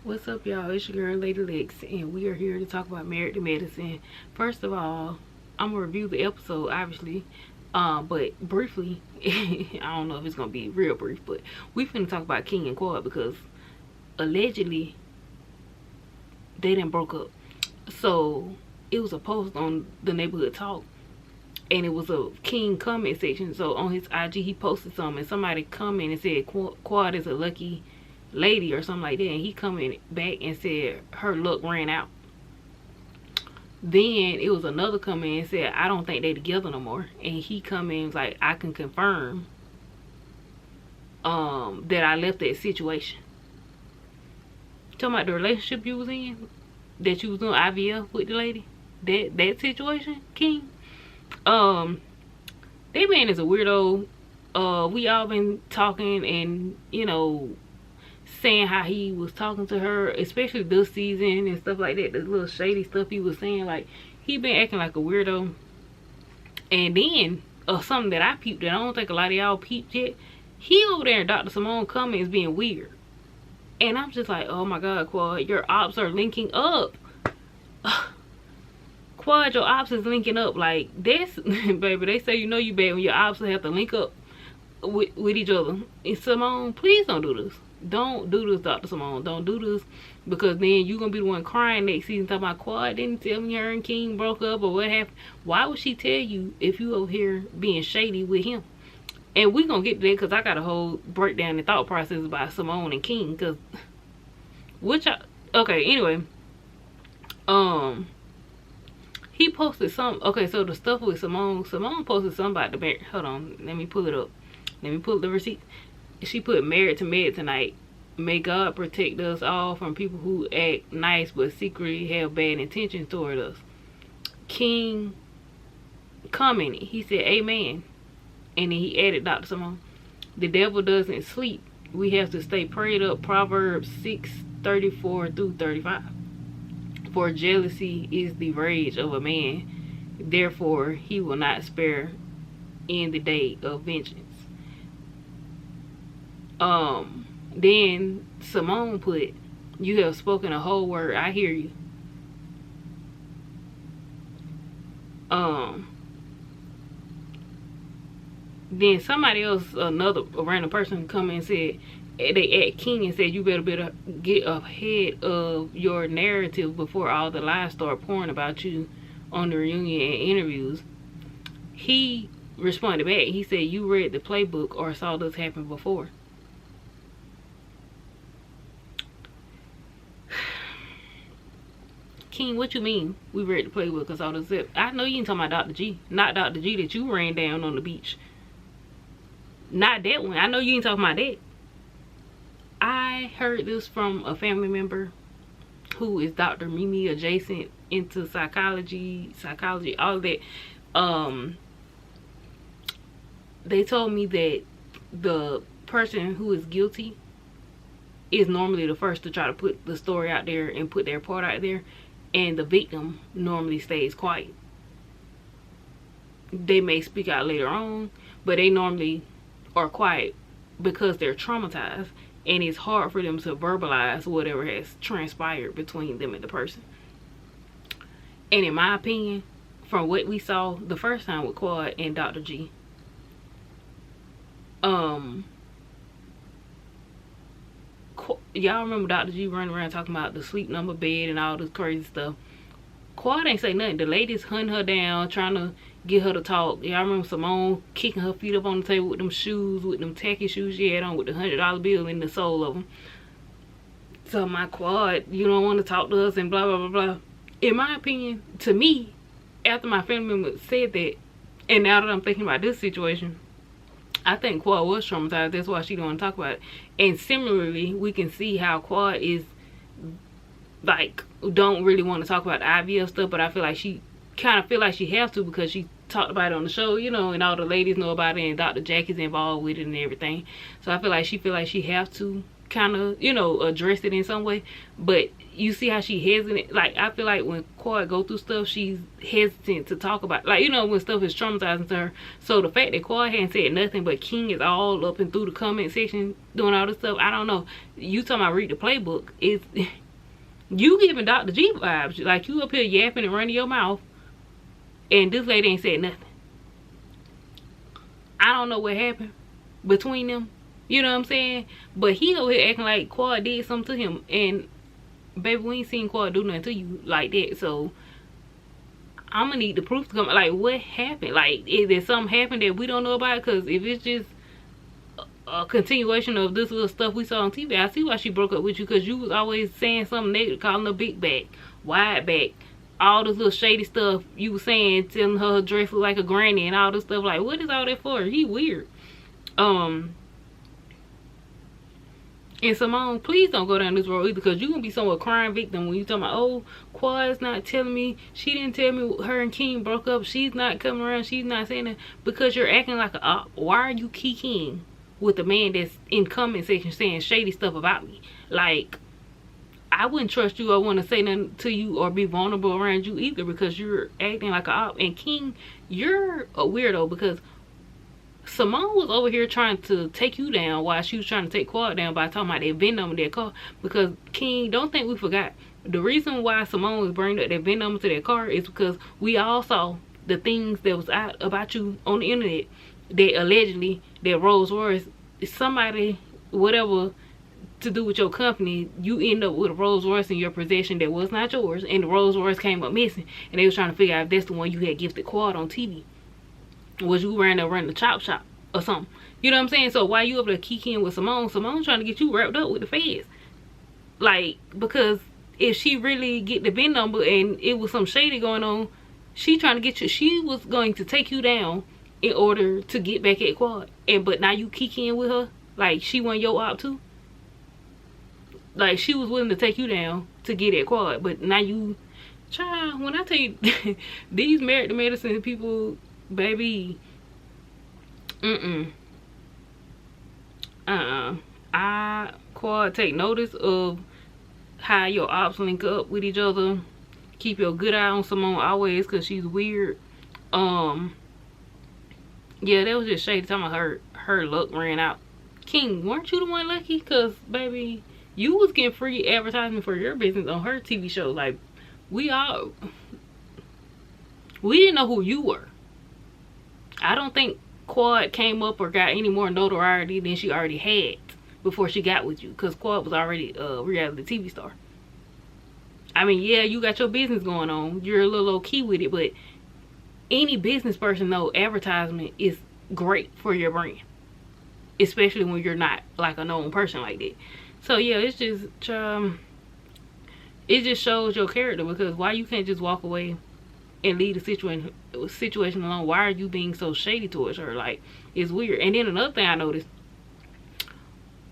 What's up, y'all? It's your girl, Lady Lex, and we are here to talk about Married to Medicine. First of all, I'm gonna review the episode, obviously, but briefly. I don't know if it's gonna be real brief, but we finna talk about King and Quad because allegedly they done broke up. So it was a post on the Neighborhood Talk, and it was a King comment section. So on his IG, he posted something, and somebody commented and said Quad is a lucky lady or something like that, and he commented back and said her luck ran out. Then it was another comment and said I don't think they together no more, and he comments like I can confirm that I left that situation. Talking about the relationship you was in, that you was doing IVF with the lady, that situation, King. That man is a weirdo. We all been talking and saying how he was talking to her, especially this season and stuff like that. The little shady stuff he was saying, like he been acting like a weirdo. And then something that I peeped that I don't think a lot of y'all peeped yet. He over there in Dr. Simone comments being weird, and I'm just like, oh my God, Quad, your ops are linking up. Quad, your ops is linking up like this. Baby, they say you bad when your ops have to link up with each other. And Simone, please don't do this. Don't do this, Dr. Simone. Don't do this, because then you're gonna be the one crying next season talking about Quad didn't tell me her and King broke up or what happened. Why would she tell you if you over here being shady with him? And we gonna get to that because I got a whole breakdown and thought process about Simone and King. Cause okay, anyway, he posted some. Okay, so the stuff with Simone posted something about the marriage. Hold on, let me pull it up. Let me pull the receipt. She put married to med tonight. May God protect us all from people who act nice but secretly have bad intentions toward us. King commented. He said, amen. And then he added, Dr. Simone, the devil doesn't sleep. We have to stay prayed up. Proverbs 6:34-35. For jealousy is the rage of a man. Therefore, he will not spare in the day of vengeance. Then Simone put, you have spoken a whole word. I hear you. Then somebody else, a random person, come and said, they at King and said, you better get ahead of your narrative before all the lies start pouring about you on the reunion and interviews. He responded back. He said, you read the playbook or saw this happen before. King, what you mean we read the playbook or saw this? I know you ain't talking about Dr. G. Not Dr. G that you ran down on the beach. Not that one. I know you ain't talking about that. I heard this from a family member who is Dr. Mimi adjacent, into psychology, all of that. They told me that the person who is guilty is normally the first to try to put the story out there and put their part out there, and the victim normally stays quiet. They may speak out later on, but they normally are quiet because they're traumatized, and it's hard for them to verbalize whatever has transpired between them and the person. And in my opinion, from what we saw the first time with Quad and Dr. G, y'all remember Dr. G running around talking about the sleep number bed and all this crazy stuff. Quad ain't say nothing. The ladies hunting her down, trying to get her to talk. Y'all remember Simone kicking her feet up on the table with them shoes, with them tacky shoes she had on with the $100 bill in the sole of them. So my Quad, you don't want to talk to us and blah, blah, blah, blah. In my opinion, to me, after my family member said that, and now that I'm thinking about this situation, I think Quad was traumatized. That's why she don't want to talk about it. And similarly, we can see how Quad is like, don't really want to talk about the IVF stuff, but I feel like she kind of feel like she has to because she talked about it on the show, and all the ladies know about it, and Dr. Jackie's involved with it and everything. So I feel like she has to kind of, you know, address it in some way. But you see how she hesitant. Like, I feel like when Quad go through stuff, she's hesitant to talk about, like, you know, when stuff is traumatizing to her. So the fact that Quad hadn't said nothing, but King is all up and through the comment section doing all this stuff, I don't know. You talking about read the playbook, it's you giving Dr. G vibes. Like, you up here yapping and running your mouth, and this lady ain't said nothing. I don't know what happened between them, you know what I'm saying? But he over here acting like Quad did something to him, and baby, we ain't seen Quad do nothing to you like that. So I'm gonna need the proof to come. Like, what happened? Like, is there something happened that we don't know about? Because if it's just a continuation of this little stuff we saw on TV, I see why she broke up with you, because you was always saying something negative, calling her big back, wide back, all this little shady stuff you was saying, telling her dress look like a granny and all this stuff. Like, what is all that for? He weird. And Simone, please don't go down this road either, because you're going to be somewhat crying victim when you talking about, oh, Quad's not telling me, she didn't tell me her and King broke up, she's not coming around, she's not saying that, because you're acting like a op. Why are you kicking with the man that's in comment section saying shady stuff about me? Like, I wouldn't trust you or want to say nothing to you or be vulnerable around you either, because you're acting like a op. And King, you're a weirdo, because Simone was over here trying to take you down while she was trying to take Quad down by talking about that VIN number, that car. Because King, don't think we forgot. The reason why Simone was bringing up that VIN number to that car is because we all saw the things that was out about you on the internet, that allegedly that Rolls Royce, somebody, whatever to do with your company, you end up with a Rolls Royce in your possession that was not yours, and the Rolls Royce came up missing, and they was trying to figure out if that's the one you had gifted Quad on TV. Was you ran there running the chop shop or something? You know what I'm saying? So why you up there kicking with Simone? Simone trying to get you wrapped up with the feds. Like, because if she really get the VIN number and it was some shady going on, she trying to get you, she was going to take you down in order to get back at Quad. And but now you kicking with her like she wasn't your op too. Like, she was willing to take you down to get at Quad, but now you, child, when I tell you these Married to Medicine people, baby, I, Quad, take notice of how your ops link up with each other. Keep your good eye on Simone always, because she's weird. Yeah, that was just shady. Talking about her luck ran out. King, weren't you the one lucky? Because, baby, you was getting free advertisement for your business on her TV show. Like, we didn't know who you were. I don't think Quad came up or got any more notoriety than she already had before she got with you, because Quad was already a reality TV star. I mean, yeah, you got your business going on, you're a little low key with it, but any business person know advertisement is great for your brand, especially when you're not like a known person like that. So yeah, it's just it just shows your character, because why you can't just walk away and leave the situation alone? Why are you being so shady towards her? Like, it's weird. And then another thing I noticed,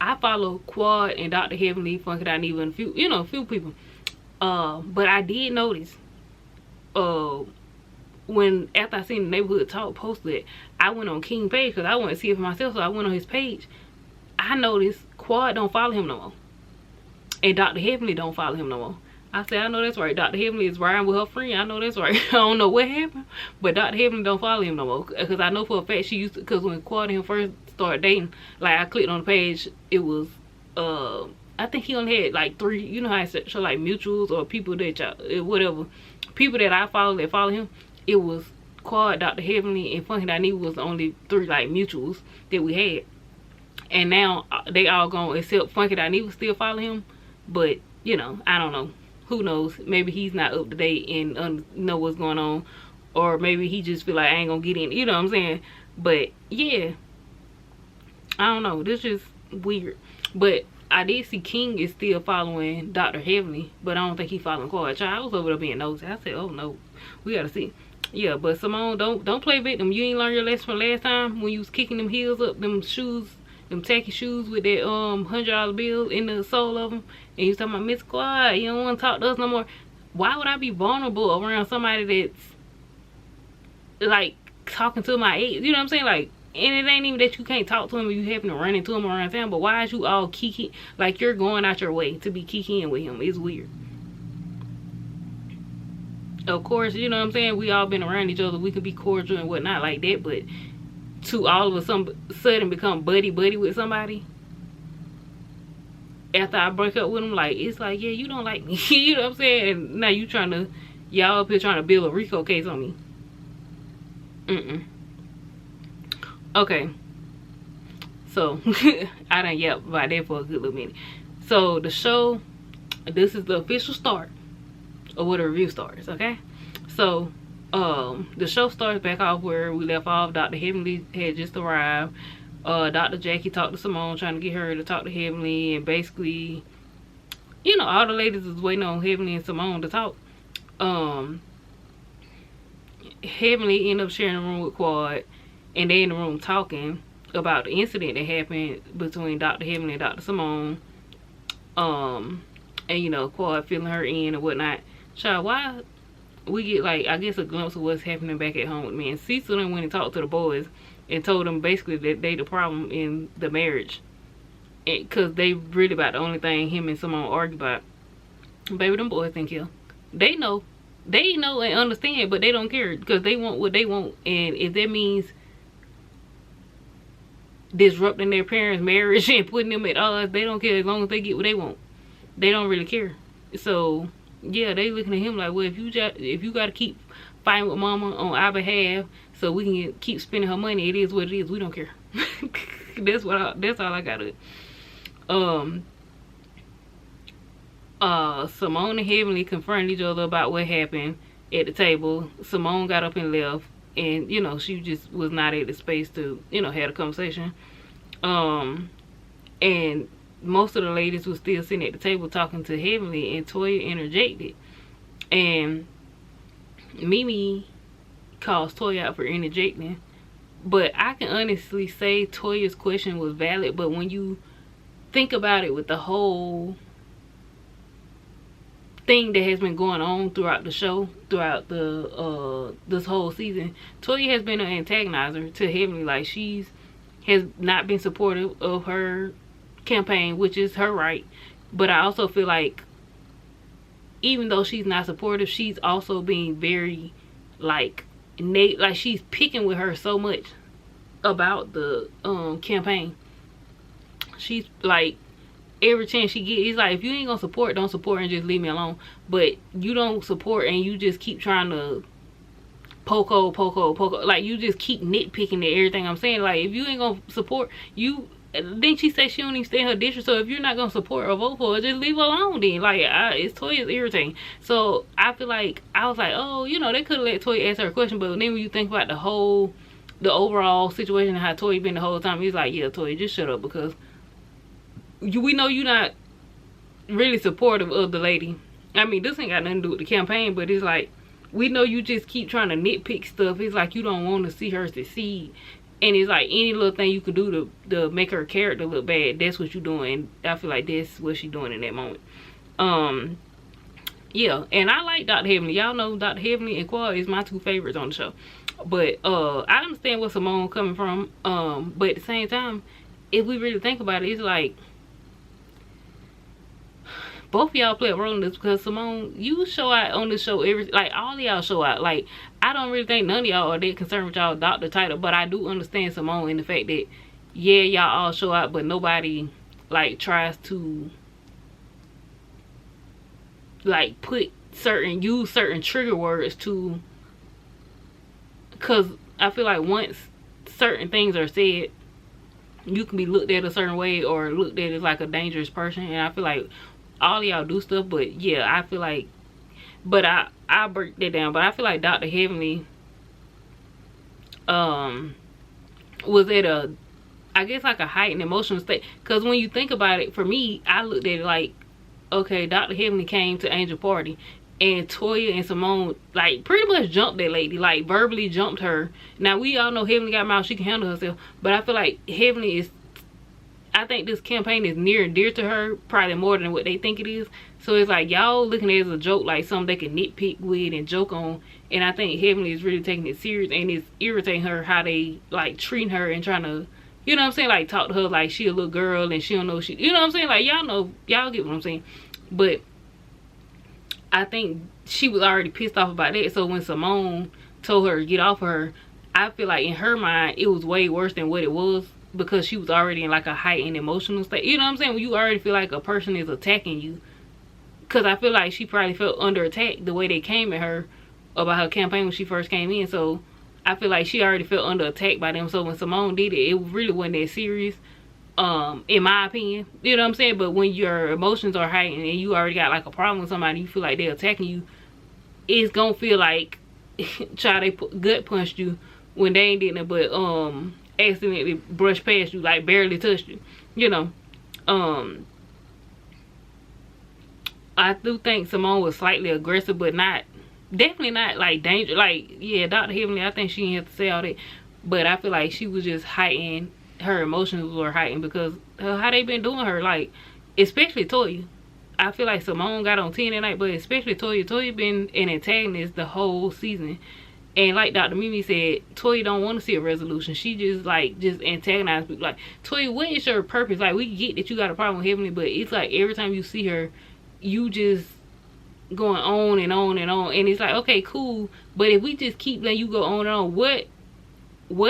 I follow Quad and Dr. Heavenly, Funky Dineva, and a few people. But I did notice, when after I seen the Neighborhood Talk posted it, I went on King page because I wanted to see it for myself. So I went on his page. I noticed Quad don't follow him no more, and Dr. Heavenly don't follow him no more. I said, I know that's right. Dr. Heavenly is riding with her friend. I know that's right. I don't know what happened, but Dr. Heavenly don't follow him no more. Because I know for a fact she used to, because when Quad and him first started dating, like, I clicked on the page, it was, I think he only had like 3, you know how I show like mutuals or people that whatever. People that I follow that follow him, it was Quad, Dr. Heavenly, and Funky Dineva was the only 3 like mutuals that we had. And now they all gone except Funky Dineva still follow him. But, you know, I don't know. Who knows? Maybe he's not up to date and know what's going on, or maybe he just feel like I ain't gonna get in. You know what I'm saying? But yeah, I don't know. This is weird. But I did see King is still following Dr. Heavenly, but I don't think he following Quad. Child, I was over there being nosy. I said, oh no, we gotta see. Yeah, but Simone, don't play victim. You ain't learned your lesson from last time when you was kicking them heels up, them shoes, them tacky shoes with that $100 bill in the sole of them, and you talking about Miss Quad, you don't want to talk to us no more. Why would I be vulnerable around somebody that's like talking to my age? You know what I'm saying? Like, And it ain't even that you can't talk to him or you happen to run into him around town, but why is you all kiki, like you're going out your way to be kikiing with him? It's weird. Of course, you know what I'm saying, we all been around each other, we could be cordial and whatnot like that, but to all of a sudden become buddy with somebody after I break up with him, like, it's like, yeah, you don't like me. You know what I'm saying? And now you trying to, y'all up here trying to build a RICO case on me. Okay, so I done yelled about that for a good little minute. So the show, this is the official start of where the review starts. Okay, so the show starts back off where we left off. Dr. Heavenly had just arrived. Dr. Jackie talked to Simone, trying to get her to talk to Heavenly, and basically, you know, all the ladies was waiting on Heavenly and Simone to talk. Heavenly ended up sharing a room with Quad, and they in the room talking about the incident that happened between Dr. Heavenly and Dr. Simone. And you know, Quad filling her in and whatnot. Child, why we get, like, I guess a glimpse of what's happening back at home with me. And Cecil then went and talked to the boys and told them basically that they the problem in the marriage, because they really about the only thing him and Simone argue about. Baby, them boys think here. They know and understand, but they don't care because they want what they want. And if that means disrupting their parents' marriage and putting them at odds, they don't care as long as they get what they want. They don't really care. So yeah, they looking at him like, well, if you got to keep fighting with mama on our behalf so we can keep spending her money, it is what it is. We don't care. That's all I got to. Simone and Heavenly confronted each other about what happened at the table. Simone got up and left, and you know, she just was not at the space to, you know, have a conversation. And most of the ladies were still sitting at the table talking to Heavenly, and Toya interjected, and Mimi calls Toya out for interjecting. But I can honestly say Toya's question was valid, but when you think about it with the whole thing that has been going on throughout the show, throughout the this whole season, Toya has been an antagonizer to Heavenly. Like, has not been supportive of her campaign, which is her right. But I also feel like even though she's not supportive, she's also being very like she's picking with her so much about the campaign. She's like, every chance she gets, it's like, if you ain't gonna support, don't support and just leave me alone. But you don't support and you just keep trying to poke, like you just keep nitpicking at everything I'm saying. Like, if you ain't gonna support, then she said she don't even stay in her district. So if you're not gonna support or vote for her, just leave her alone then. Like, it's Toya's irritating. So I feel like, I was like, oh, you know, they could have let Toya ask her a question. But then when you think about the overall situation and how Toya been the whole time, he's like, yeah, Toya, just shut up, because we know you're not really supportive of the lady. I mean, this ain't got nothing to do with the campaign, but it's like, we know you just keep trying to nitpick stuff. It's like you don't want to see her succeed. And it's like any little thing you could do to make her character look bad, that's what you're doing. I feel like that's what she's doing in that moment. Yeah, and I like Dr. Heavenly. Y'all know Dr. Heavenly and Quad is my two favorites on the show. But I understand where Simone coming from. But at the same time, if we really think about it, it's like both of y'all play a role in this, because Simone, you show out on this show like all of y'all show out. Like, I don't really think none of y'all are that concerned with y'all doctor title, but I do understand Simone in the fact that, yeah, y'all all show out, but nobody like tries to like use certain trigger words to, because I feel like once certain things are said, you can be looked at a certain way or looked at as like a dangerous person. And I feel like all of y'all do stuff, but yeah, I feel like, but I break that down, but I feel like Dr. Heavenly was at a, I guess, like a heightened emotional state. Because when you think about it, for me, I looked at it like, okay, Dr. Heavenly came to Angel Party and Toya and Simone like pretty much jumped that lady, like verbally jumped her. Now we all know Heavenly got mouth, she can handle herself, but I feel like Heavenly is I think this campaign is near and dear to her, probably more than what they think it is. So it's like y'all looking at it as a joke, like something they can nitpick with and joke on. And I think Heavenly is really taking it serious, and it's irritating her how they like treating her and trying to, you know what I'm saying, like talk to her like she a little girl and she don't know she, you know what I'm saying, like y'all know, y'all get what I'm saying. But I think she was already pissed off about that. So when Simone told her to get off of her, I feel like in her mind it was way worse than what it was, because she was already in like a heightened emotional state. You know what I'm saying? When you already feel like a person is attacking you. Because I feel like she probably felt under attack the way they came at her about her campaign when she first came in. So I feel like she already felt under attack by them. So when Simone did it, it really wasn't that serious, in my opinion. You know what I'm saying? But when your emotions are heightened and you already got like a problem with somebody, you feel like they're attacking you, it's gonna feel like child, they gut punched you when they ain't did it, but accidentally brushed past you, like barely touched you, you know. I do think Simone was slightly aggressive, but not, definitely not like dangerous. Like, yeah, Dr. Heavenly, I think she didn't have to say all that, but I feel like she was just heightened. Her emotions were heightened because how they been doing her, like, especially Toya. I feel like Simone got on 10 that night, but especially Toya. Toya been an antagonist the whole season. And like Dr. Mimi said, Toya don't want to see a resolution. She just like antagonize people. Like, Toya, what is your purpose? Like, we get that you got a problem with Heavenly, but it's like every time you see her, you just going on and on and on. And it's like, okay, cool, but if we just keep letting you go on and on, what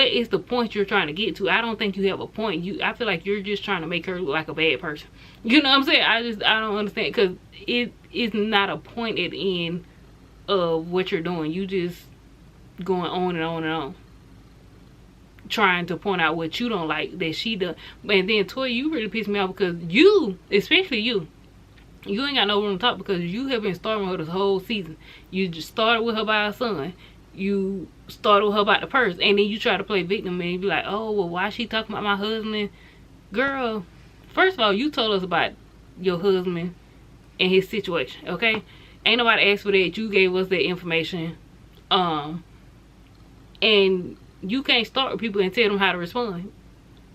is the point you're trying to get to? I don't think you have a point. I feel like you're just trying to make her look like a bad person. You know what I'm saying? I don't understand, because it is not a point at the end of what you're doing. You just going on and on and on, trying to point out what you don't like that she does. And then Toya, you really piss me off, because you, especially you ain't got no room to talk, because you have been starting with her this whole season. You just started with her by her son. You started with her about the purse, and then you try to play victim and you be like, oh, well, why she talking about my husband? Girl, first of all, you told us about your husband and his situation, okay? Ain't nobody asked for that. You gave us that information. And you can't start with people and tell them how to respond.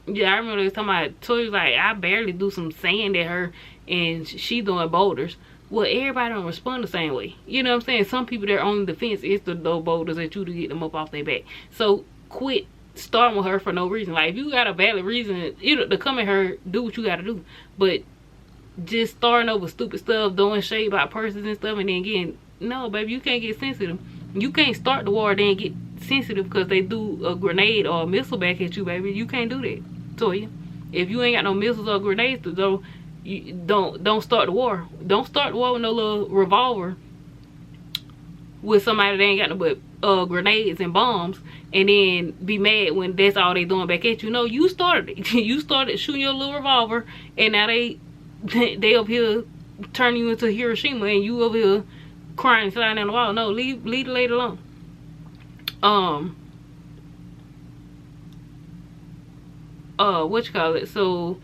Yeah, I remember they was talking about Toya, like, I barely do some sand at her and she doing boulders. Well, everybody don't respond the same way. You know what I'm saying? Some people, their only defense is to throw boulders at you to get them up off their back. So quit starting with her for no reason. Like, if you got a valid reason, you know, to come at her, do what you gotta do. But just starting over stupid stuff, throwing shade about persons and stuff, and then getting, no, baby, you can't get sensitive. You can't start the war then get sensitive because they threw a grenade or a missile back at you, baby. You can't do that, Toya. If you ain't got no missiles or grenades to throw, you don't start the war. Don't start the war with no little revolver with somebody that ain't got no but grenades and bombs, and then be mad when that's all they doing back at you. No, you started it. You started shooting your little revolver, and now they up here turning you into Hiroshima, and you over here crying and sliding down the wall. No, leave the lady alone. What you call it? So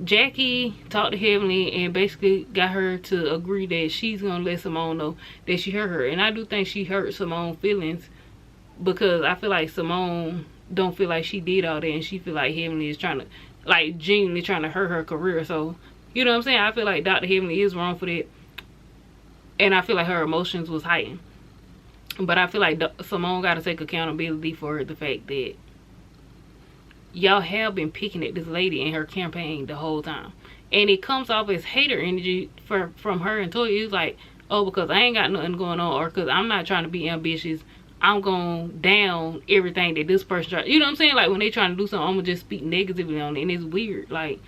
Jackie talked to Heavenly and basically got her to agree that she's gonna let Simone know that she hurt her. And I do think she hurt Simone's feelings, because I feel like Simone don't feel like she did all that, and she feel like Heavenly is trying to, like, genuinely trying to hurt her career. So, you know what I'm saying? I feel like Dr. Heavenly is wrong for that, and I feel like her emotions was heightened. But I feel like Simone got to take accountability for the fact that y'all have been picking at this lady in her campaign the whole time, and it comes off as hater energy from her and Toya. It's like, oh, because I ain't got nothing going on, or because I'm not trying to be ambitious, I'm going down everything that this person tries. You know what I'm saying? Like, when they trying to do something, I'm gonna just speak negatively on it, and it's weird. Like,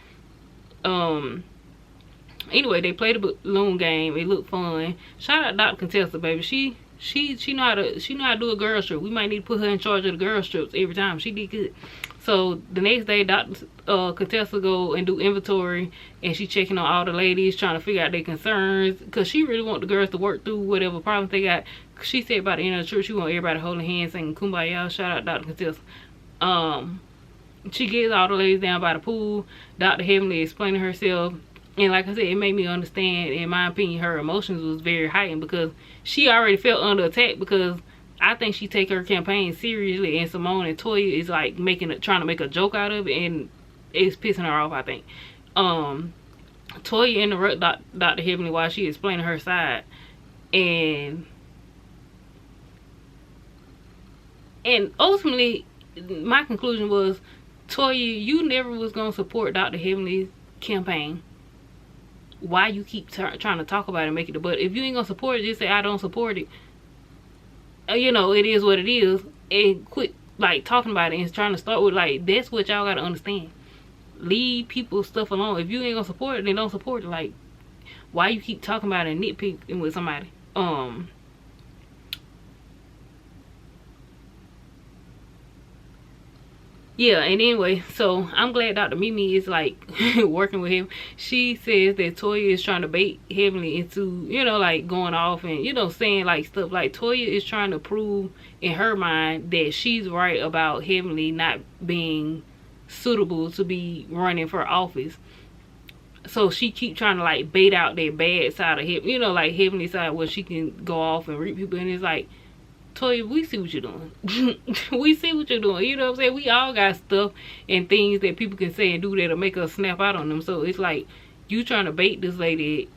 anyway, they played the balloon game. It looked fun. Shout out Dr. Contessa, baby. She know how to do a girl trip. We might need to put her in charge of the girl trips every time. She did good. So the next day, Dr. Contessa go and do inventory, and she checking on all the ladies, trying to figure out their concerns, because she really want the girls to work through whatever problems they got. She said by the end of the trip, she want everybody holding hands, singing Kumbaya. Shout out Dr. Contessa. She gets all the ladies down by the pool. Dr. Heavenly explaining herself. And like I said, it made me understand, in my opinion, her emotions was very heightened, because she already felt under attack, because I think she take her campaign seriously, and Simone and Toya is like trying to make a joke out of it, and it's pissing her off, I think. Toya interrupt Dr. Heavenly while she explaining her side, and ultimately my conclusion was, Toya, you never was gonna support Dr. Heavenly's campaign. Why you keep trying to talk about it and make it a butt? If you ain't gonna support it, just say I don't support it. You know, it is what it is, and quit like talking about it and trying to start with like, that's what y'all gotta understand. Leave people's stuff alone. If you ain't gonna support it, then don't support it. Like, why you keep talking about it and nitpicking with somebody? Yeah, and anyway, so I'm glad Dr. Mimi is like working with him. She says that Toya is trying to bait Heavenly into, you know, like going off and, you know, saying like stuff like Toya is trying to prove in her mind that she's right about Heavenly not being suitable to be running for office. So she keep trying to like bait out that bad side of him, you know, like Heavenly side where she can go off and reap people, and it's like, Toya, we see what you're doing. We see what you're doing. You know what I'm saying? We all got stuff and things that people can say and do that'll make us snap out on them. So it's like, you trying to bait this lady.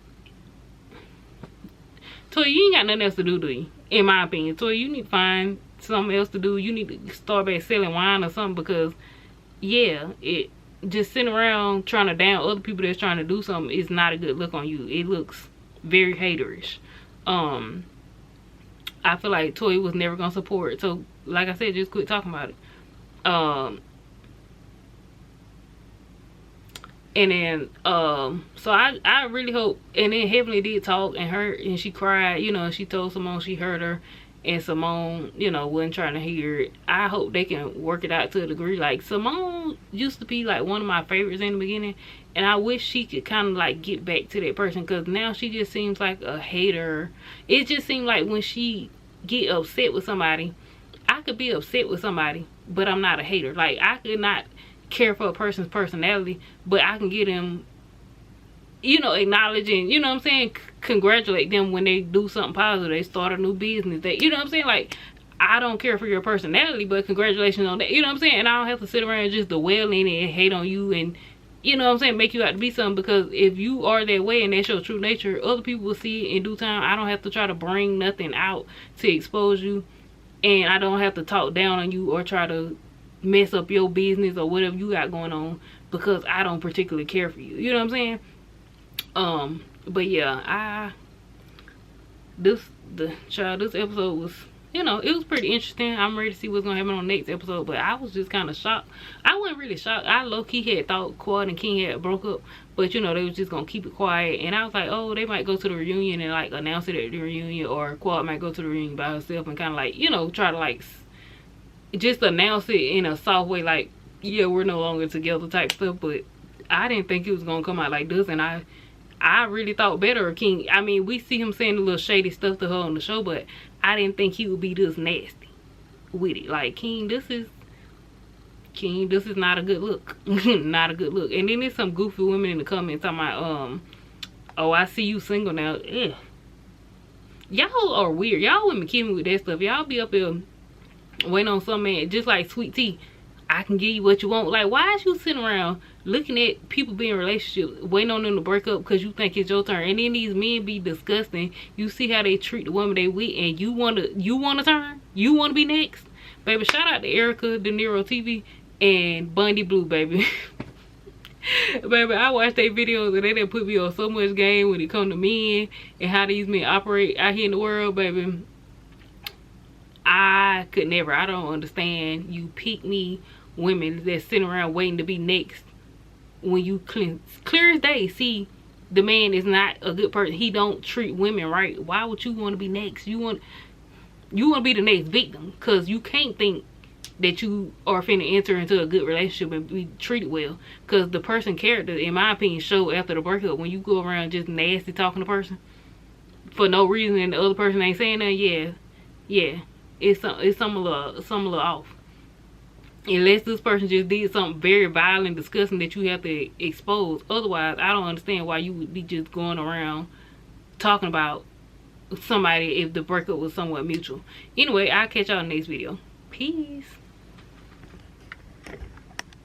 Toya, you ain't got nothing else to do you? In my opinion. Toya, you need to find something else to do. You need to start back selling wine or something, because yeah, it just sitting around trying to down other people that's trying to do something is not a good look on you. It looks very haterish. I feel like Toya was never gonna support it. So like I said, just quit talking about it. And then so I really hope, and then Heavenly did talk and she cried, you know, and she told Simone she heard her, and Simone, you know, wasn't trying to hear it. I hope they can work it out to a degree. Like, Simone used to be like one of my favorites in the beginning, and I wish she could kind of like get back to that person, because now she just seems like a hater. It just seems like when she get upset with somebody, I could be upset with somebody, but I'm not a hater. Like, I could not care for a person's personality, but I can get them, you know, acknowledging, you know what I'm saying, congratulate them when they do something positive, they start a new business, they, you know what I'm saying, like, I don't care for your personality, but congratulations on that, you know what I'm saying. And I don't have to sit around and just dwell in it and hate on you and, you know what I'm saying, make you out to be something, because if you are that way and that's your true nature, other people will see it in due time. I don't have to try to bring nothing out to expose you, and I don't have to talk down on you or try to mess up your business or whatever you got going on, because I don't particularly care for you, you know what I'm saying. But yeah, this episode was, you know, it was pretty interesting. I'm ready to see what's gonna happen on the next episode, but I was just kind of shocked. I wasn't really shocked. I low-key had thought Quad and King had broke up, but you know, they was just gonna keep it quiet, and I was like, oh, they might go to the reunion and like announce it at the reunion, or Quad might go to the reunion by herself and kind of like, you know, try to like just announce it in a soft way, like, yeah, we're no longer together type stuff. But I didn't think it was gonna come out like this, and I really thought better of King. I mean, we see him saying a little shady stuff to her on the show, but I didn't think he would be this nasty with it. Like, King, this is not a good look. Not a good look. And then there's some goofy women in the comments talking about, oh, I see you single now. Ugh. Y'all are weird. Y'all wouldn't be kidding me with that stuff. Y'all be up here waiting on some man, just like Sweet Tea. I can give you what you want. Like, why is you sitting around looking at people being in relationships, waiting on them to break up because you think it's your turn? And then these men be disgusting. You see how they treat the woman they with, and you want to turn? You want to be next? Baby, shout out to Erica De Niro TV and Bundy Blue, baby. Baby, I watched their videos and they done put me on so much game when it come to men and how these men operate out here in the world, baby. I could never. I don't understand you pick me women that's sitting around waiting to be next when you clear as day see the man is not a good person. He don't treat women right. Why would you want to be next? You want to be the next victim, because you can't think that you are finna enter into a good relationship and be treated well, because the person character, in my opinion, show after the breakup. When you go around just nasty talking to the person for no reason and the other person ain't saying nothing, yeah, it's some a little off. Unless this person just did something very violent, disgusting that you have to expose. Otherwise, I don't understand why you would be just going around talking about somebody if the breakup was somewhat mutual. Anyway, I'll catch y'all in the next video. Peace.